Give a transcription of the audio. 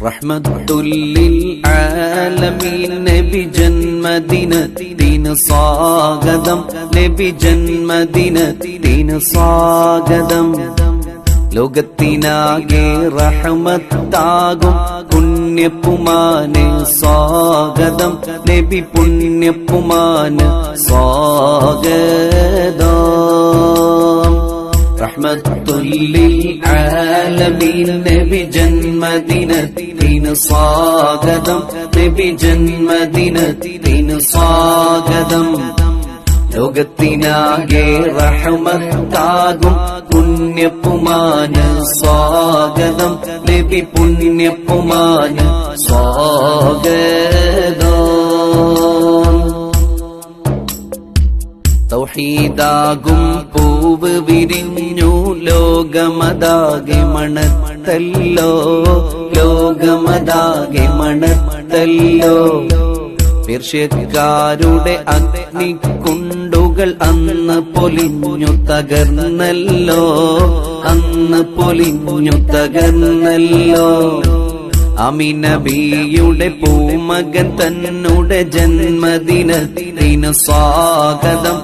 റഹ്മത്തുല്ലിൽ ആലമീൻ നബി ജന്മദിനത്തിന് സ്വാഗതം, നബി ജന്മദിനത്തിന് സ്വാഗതം. ലോകത്തിനാകെ റഹ്മത്താകും പുണ്യപ്പുമാന് സ്വാഗതം, നബി പുണ്യപ്പുമാന് സ്വാഗതം. റഹ്മത്തുല്ലിൽ ആലമീൻ നബി ജന്മദിനത്തിന് സ്വാഗതം, നബി ജന്മദിനത്തിന് സ്വാഗതം. ലോകത്തിനാകെ റഹ്മത്താകും പുണ്യപ്പുമാന് സ്വാഗതം, നബി പുണ്യപ്പുമാന് സ്വാഗതം. തൗഹീദാകും പൂവ് വിരിഞ്ഞു ലോകമതാകെ മണത്തല്ലോ, ലോകമതാകെ മണത്തല്ലോ. പേർഷ്യക്കാരുടെ അഗ്നിക്കുണ്ടുകൾ അന്ന് പൊലിഞ്ഞു തകർന്നല്ലോ, അന്ന് പൊലിഞ്ഞു തകർന്നല്ലോ. അമിനബിയുടെ പൂമകൻ തന്നുടെ ജന്മദിനത്തിന് സ്വാഗതം.